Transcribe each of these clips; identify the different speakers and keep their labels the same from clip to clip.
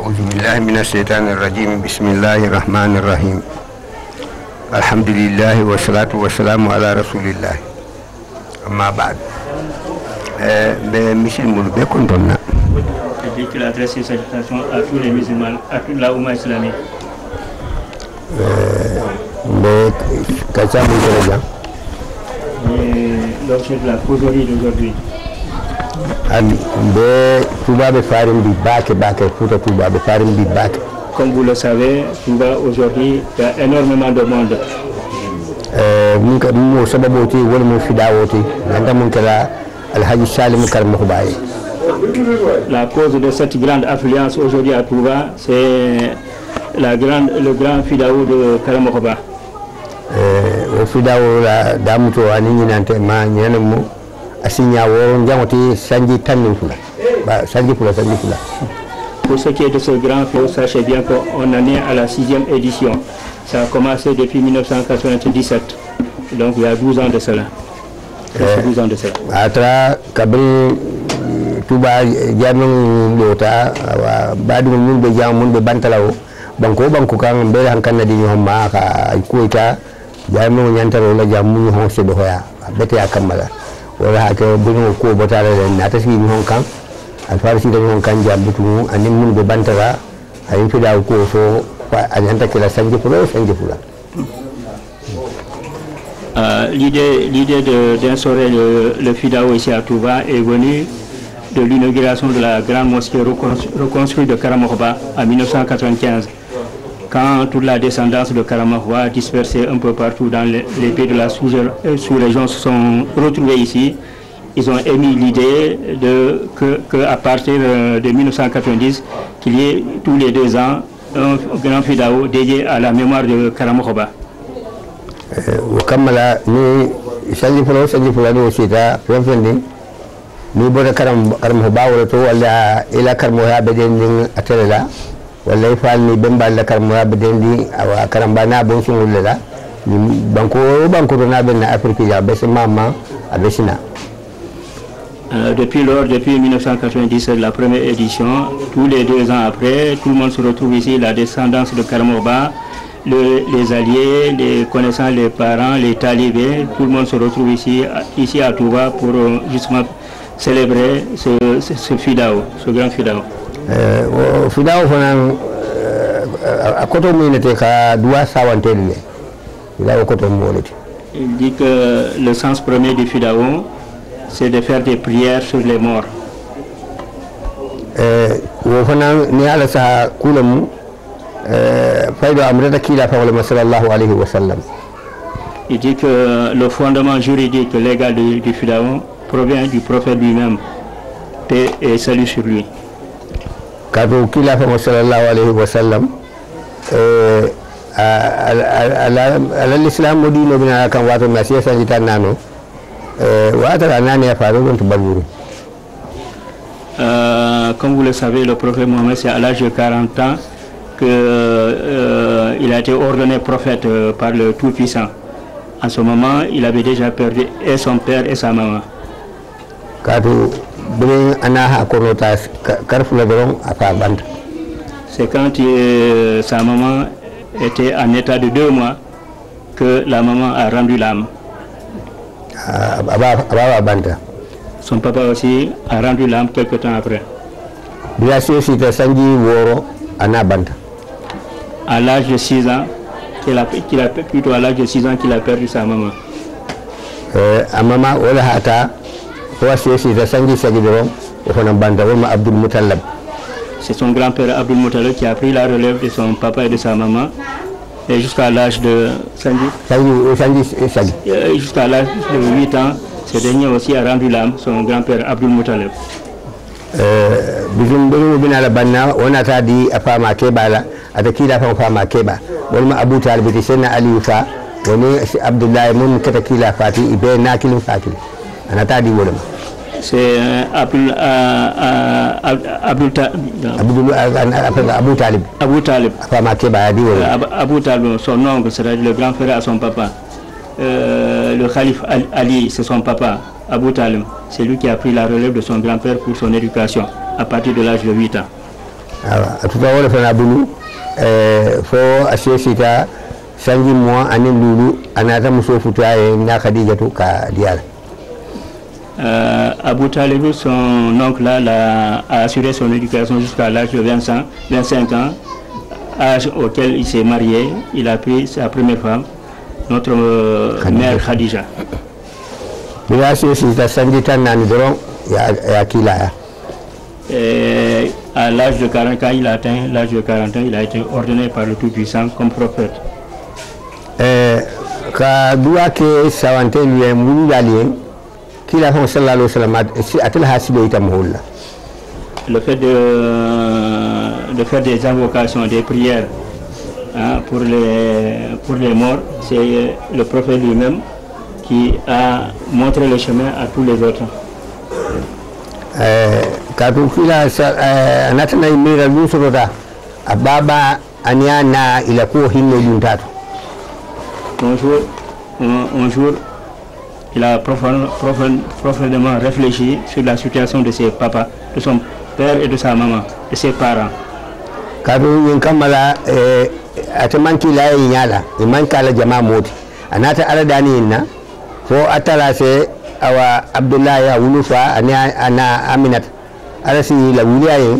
Speaker 1: أعوذ بالله من الشيطان الرجيم بسم الله الرحمن الرحيم الحمد لله والصلاة والسلام على رسول الله أما بعد Michel Mouloubé Kontona.
Speaker 2: Il dit qu'il adresse ses salutations à tous les musulmans, à toute la Oumma islamique. L'objet de la causerie d'aujourd'hui. Comme vous le savez, Touba aujourd'hui, il y a énormément de monde. La cause de cette grande affluence aujourd'hui à Touba, c'est le grand Fidao de Karamokhoba. Pour ce qui est de ce grand Fidao, sachez bien qu'on en est à la 6e édition. Ça a commencé depuis 1997, donc il y a 12 ans de cela. 12 ans de cela.
Speaker 1: Atra kabri Touba jamin lota badu mun be jam mun be bantalawo banko kan be han kan di ñom ma ka kuita jamin nyantaro la jam mun ho se do hoya bete akamala wala hake bunu ko botare na tasbi ñon kan al farisi da ñon kan jam butu anin mun be bantara ay fi daw ko so anyanta kila sanji pula.
Speaker 2: L'idée d'instaurer le Fidao ici à Touba est venue de l'inauguration de la grande mosquée reconstruite de Karamokhoba en 1995, quand toute la descendance de Karamokhoba, dispersée un peu partout dans les pays de la sous-région, se sont retrouvés ici. Ils ont émis l'idée qu'à partir de 1990, qu'il y ait tous les 2 ans un grand Fidao dédié à la mémoire de Karamokhoba.
Speaker 1: Kamala ni sanji fula do sita profendi ni boda karam bawro to wala ila karmo ha beden din atela wala ifal ni bemba la karmo ha beden di awa karam bana bon sungulela ni banko na ben Afrique ya bes mama abesina.
Speaker 2: Depuis 1997, la première édition, tous les 2 ans après, tout le monde se retrouve ici, la descendance de Karamokhoba, les alliés, les connaissants, les parents, les talibés, tout le monde se retrouve ici à Touba pour justement célébrer ce Fidao, ce grand Fidao.
Speaker 1: Fidao
Speaker 2: il dit que le sens premier du Fidao, c'est de faire des prières sur les morts. Il dit que le fondement juridique légal du Fidao provient du prophète lui-même, paix et salut sur lui. Comme vous le savez, le prophète Mohammed, c'est à l'âge de 40 ans qu'il a été ordonné prophète par le Tout-Puissant. En ce moment, il avait déjà perdu et son père et sa maman. C'est quand sa maman était en état de 2 mois que la maman a rendu l'âme. Son papa aussi a rendu l'âme quelque temps après. À l'âge de 6 ans, plutôt à l'âge de 6 ans qu'il a perdu sa maman. C'est son grand-père Abdul Muttalib qui a pris la relève de son papa et de sa maman. Et jusqu'à l'âge de jusqu'à l'âge de 8 ans, ce dernier aussi a rendu l'âme, son grand-père Abdul Muttalib. C'est Abou Talib. Abou Talib, son oncle, c'est-à-dire le grand frère à son papa. Le calife Ali, c'est son papa, Abou Talib. C'est lui qui a pris la relève de son grand-père pour son éducation, à partir de l'âge de 8 ans.
Speaker 1: tuta wala fana bulu fo asesita sanji mois anin lulu anata muso futa e na Khadijatu ka diala.
Speaker 2: Abou Talib, son oncle là, a assuré son éducation jusqu'à l'âge de 25 ans, âge auquel il s'est marié. Il a pris sa première femme, notre mère Khadija. Et à l'âge de 40 ans, il a atteint l'âge de 40 ans, il a été ordonné par le Tout-Puissant comme prophète.
Speaker 1: Ka dua ke sawante liye mulu dalien kila hon sallallahu alaihi wasallam atel hasibe itam holla.
Speaker 2: Le fait de faire des invocations, des prières pour les morts, c'est le prophète lui-même qui a montré le chemin à tous les autres.
Speaker 1: Katu kila anatana imira lusorota ababa aniana ila kuwa hinno juntatu.
Speaker 2: Un jour, il a profondément réfléchi sur la situation de ses papas, de son père et de sa maman, de ses parents.
Speaker 1: Kadu yinkamala atamanki la yinyala imankala jama moti anata aladani inna fo atala se awa Abdullahi ya wulufa ana Aminat arasi la wuliaye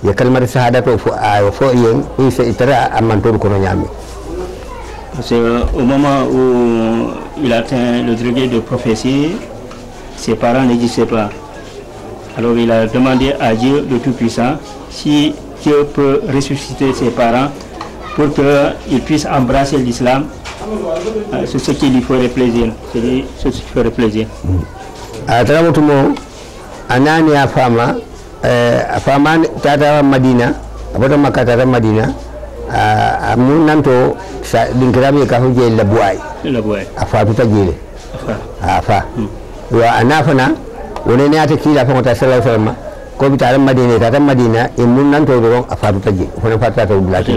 Speaker 1: ya kalmar shahadato fo yen isa itara amantor kono nyami.
Speaker 2: C'est au moment où il atteint le degré de prophétie, ses parents n'existaient pas. Alors il a demandé à Dieu le Tout-Puissant si Dieu peut ressusciter ses parents pour qu'ils puissent embrasser l'islam. C'est ce qui lui ferait plaisir. C'est ce qui ferait plaisir.
Speaker 1: Anani afama tata Madina, aboto makata Madina. Amun nanto sa dingrami ka huje labuai afa tuta jile afa wa anafana woni ne ata kila fa mata sallallahu alaihi wasallam ko bitare Madina tata Madina mun nanto do afa tuta jile woni fata to bulati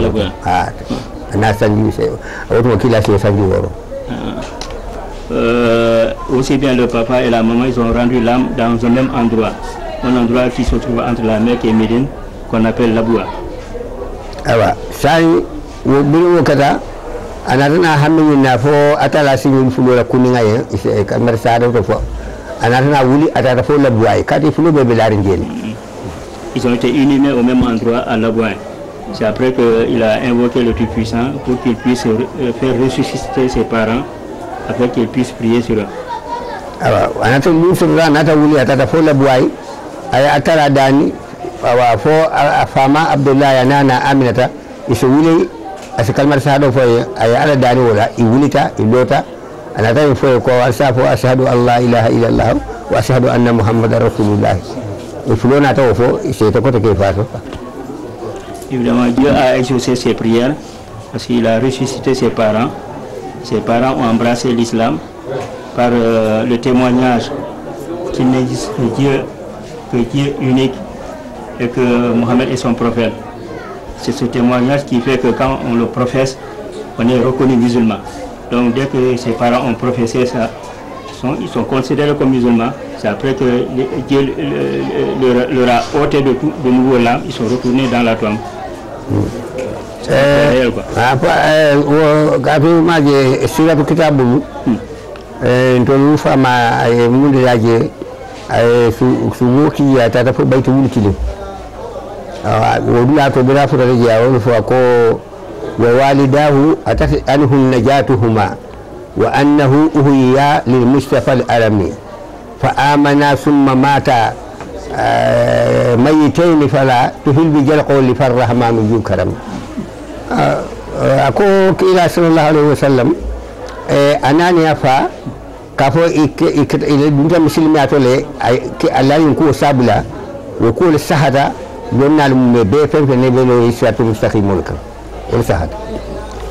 Speaker 1: ana sanji se auto kila se sanji woro.
Speaker 2: Aussi bien le papa et la maman, ils ont rendu l'âme dans un même endroit, un endroit qui se trouve entre la Mecque et Médine, qu'on appelle Laboua.
Speaker 1: Awa sai wo biru kata anatana hammi na fo atala singul fulo la kuninga ye ise kamar sada to fo anatana wuli atata fo la buay kati fulo be belari ngeni.
Speaker 2: Ils ont été inhumés au même endroit à Laboua. C'est après qu'il a invoqué le Tout-Puissant pour qu'il puisse faire ressusciter ses parents afin qu'ils puissent prier sur eux.
Speaker 1: Awa anata lusu anata wuli atata fo la buay ay atala dani awa fo afama Abdullahi nana Aminata iso wuli asa kalmar shahada fo ay ala dani wala I wulita I lota anata fo ko alsa fo ashhadu an la ilaha illa Allah wa ashhadu anna Muhammadar Rasulullah ifulona ta fo c'est to côté ke fato.
Speaker 2: Évidemment, Dieu a exaucé ses prières parce qu'il a ressuscité ses parents. Ses parents ont embrassé l'islam par le témoignage qu'il n'existe que Dieu unique et que Mohammed est son prophète. C'est ce témoignage qui fait que quand on le professe, on est reconnu musulman. Donc dès que ses parents ont professé ça, ils sont considérés comme musulmans. C'est après que Dieu leur a ôté de nouveau l'âme, ils sont retournés dans la tombe.
Speaker 1: ودنا تبرا فرجع ونفقو ووالداه أتت عنه نجاتهما وأنه أهيا للمصطفى الألمي فآمنا ثم مات ميتين فلا تهل بجلق لفالرحمن ذو كرم. أكو إلى صلى الله عليه وسلم أناني أفا كفو إلى دنيا مسلمات ولا الله ينكو سابلا وكل السهدة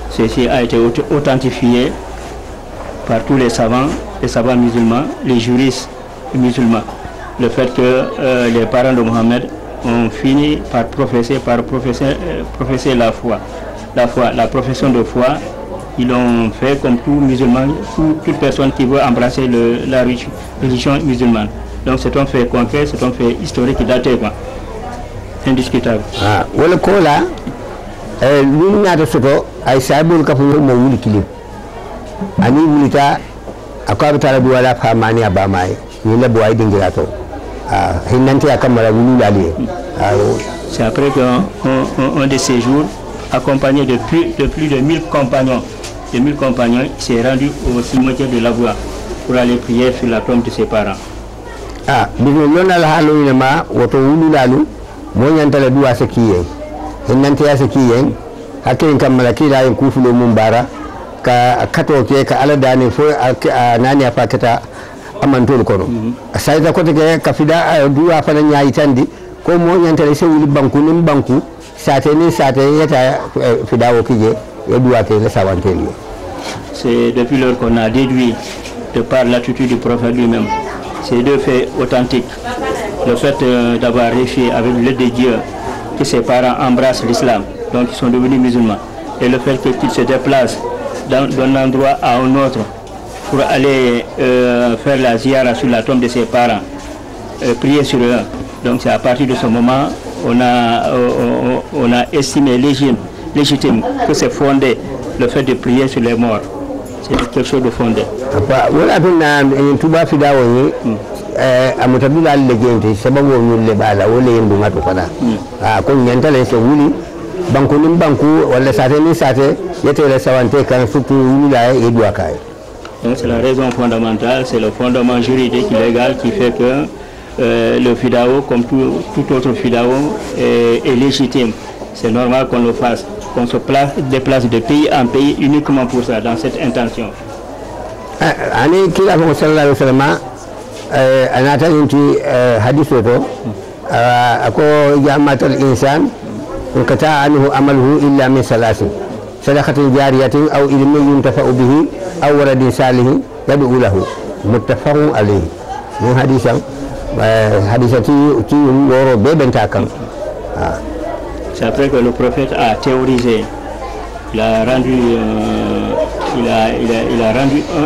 Speaker 2: Ceci a été authentifié par tous les savants musulmans, les juristes musulmans. Le fait que les parents de Mohammed ont fini par professer la foi, la profession de foi. Ils l'ont fait comme tout musulman, toute personne qui veut embrasser la religion musulmane. Donc c'est un fait concret, c'est un fait historique qui date quoi. indiscutable.
Speaker 1: Wala kola lu ñata soto ay sabul ka fu mo wuli kilim ani wulita akaba tala du wala famani abamay ni la boy dingira to hinanti akamara wulu lali.
Speaker 2: C'est après qu'un de ces jours, accompagné de plus de 1000 compagnons, s'est rendu au cimetière de Laboua pour aller prier sur la tombe de ses parents.
Speaker 1: Bino lona la halu ma woto wulu lalu mo nyantala duwa sakiye hinanti ya sakiye hakin kamala kila yin kufulo mumbara ka kato ke ka aladani fo nani afakata amantol kono sai da kote ke ka fida duwa fana nyayi tandi ko mo nyantale se wuli banku nim banku sate yeta fidawo kije e duwa ke la sawanteli.
Speaker 2: C'est depuis lors qu'on a déduit de par l'attitude du prophète lui-même ces deux faits authentiques, le fait d'avoir réussi avec l'aide de Dieu que ses parents embrassent l'islam, donc ils sont devenus musulmans, et le fait qu'ils se déplacent d'un endroit à un autre pour aller faire la ziyara sur la tombe de ses parents, prier sur eux. Donc c'est à partir de ce moment on a estimé légitime que c'est fondé le fait de prier sur les morts. C'est quelque chose de fondé.
Speaker 1: Voilà, tuba fidawo ni amutabila allegenti sababu ni lebala wole yendu ngatu fana ko nyantale se wuli banku nim banku wala sate ni sate yete la sawante kan surtout wula e doa kay.
Speaker 2: Donc c'est la raison fondamentale, c'est le fondement juridique légal qui fait que le fidao, comme tout autre fidao, est légitime. C'est normal qu'on le fasse, qu'on se déplace de pays en pays uniquement pour ça, dans cette intention.
Speaker 1: Ani kila sallallahu alayhi wa sallam anata inti hadithu to ako jamatul insan kata anhu amaluhu illa min salasin sadaqatin jariyatin aw ilmin yuntafa'u bihi aw waladin salihin yad'u lahu muttafaqun alayhi. Min hadithan hadithati qui woro bebenta kan.
Speaker 2: C'est après que le prophète a théorisé, il a rendu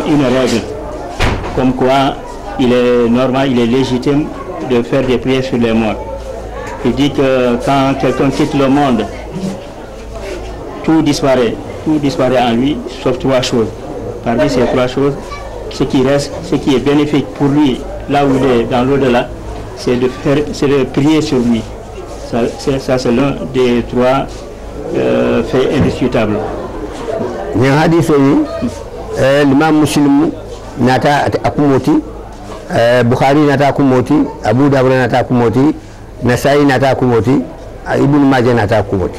Speaker 2: une règle comme quoi il est normal, il est légitime de faire des prières sur les morts. Il dit que quand quelqu'un quitte le monde, tout disparaît en lui, sauf trois choses. Parmi ces trois choses, ce qui reste, ce qui est bénéfique pour lui, là où il est dans l'au-delà, c'est de prier sur lui. Ça c'est l'un des trois faits indiscutables.
Speaker 1: Ni hadithu l'imam Muslim nata akumoti, Bukhari nata akumoti, Abu Dawud nata akumoti, Nasai nata akumoti, Ibn Majah nata akumoti.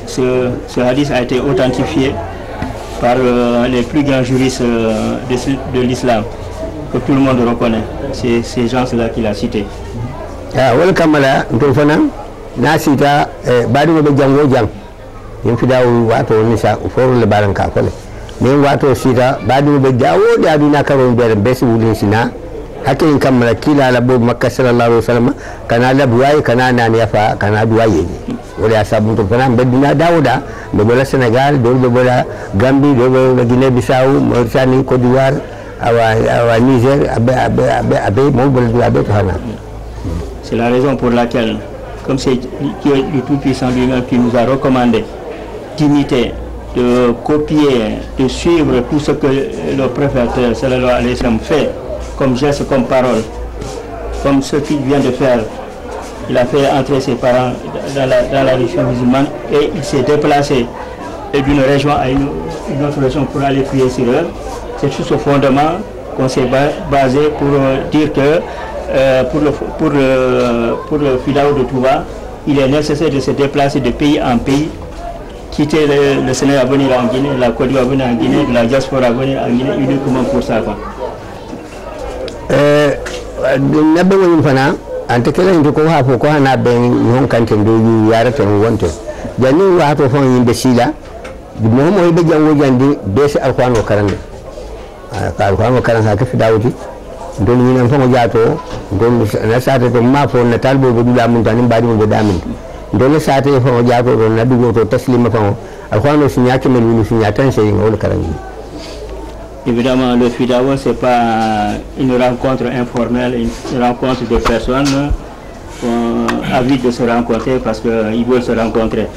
Speaker 2: Ce hadith a été authentifié par les plus grands juristes de l'islam que tout le monde reconnaît. C'est ces gens-là qu'il a cités.
Speaker 1: Wala kamala ndo fana nasita badi mo be jango jang yin fidawo wato nisa foro le baran ka kole men wato sita badi mo be jawo da dina karo be besi wulin sina hakin kamala kila la bo makka sallallahu alaihi wasallam kana la buwai kana nani yafa kana duwaye wala sabu to fana be dina dawuda do bola Senegal do bola Gambie do bola Guinée Bissau Mauritanie Côte d'Ivoire awa Niger abe mo bola abe fana.
Speaker 2: C'est la raison pour laquelle, comme c'est le Tout-Puissant lui-même qui nous a recommandé d'imiter, de copier, de suivre tout ce que le prophète sallallahu alayhi wa sallam fait, comme geste, comme parole, comme ce qu'il vient de faire. Il a fait entrer ses parents dans la religion musulmane et il s'est déplacé d'une région à une autre région pour aller prier sur eux. C'est sur ce fondement qu'on s'est basé pour dire que pour le fidao de Touba, il est nécessaire de se déplacer de pays en pays, quitter le Sénégal à venir en Guinée, la Côte d'Ivoire à venir en Guinée, la diaspora à venir en Guinée, uniquement pour ça.
Speaker 1: Don ñi fa mo jaato don na saate to ma fo na talbo be dula mun tan baadi mo be damin don saate fa mo jaato don na dugo to taslima fa alquran si ñaake mel ni si ñaatan sey ngol karangi.
Speaker 2: Évidemment, le FIDAO, ce n'est pas une rencontre informelle, une rencontre de personnes avides de se rencontrer parce qu'ils veulent se rencontrer.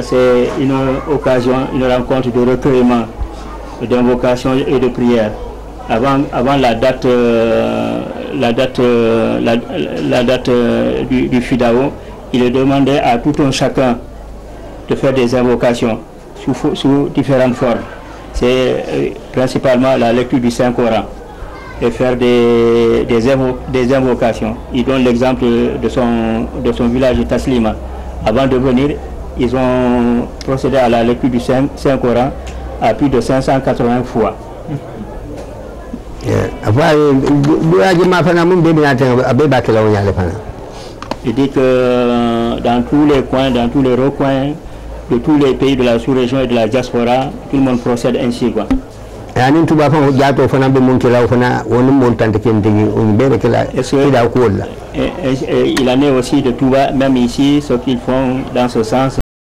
Speaker 2: C'est une occasion, une rencontre de recueillement, d'invocation et de prière. Avant la date du FIDAO, il est demandé à tout un chacun de faire des invocations sous différentes formes. C'est principalement la lecture du Saint-Coran et faire des invocations. Il donne l'exemple de son village de Taslima. Avant de venir, ils ont procédé à la lecture du Saint-Coran à plus de 580 fois. Il dit que dans tous les coins, dans tous les recoins de tous les pays de la sous-région et de la diaspora, tout le monde procède ainsi, quoi. Il en est aussi de Touba, même ici, ce qu'ils font dans ce sens.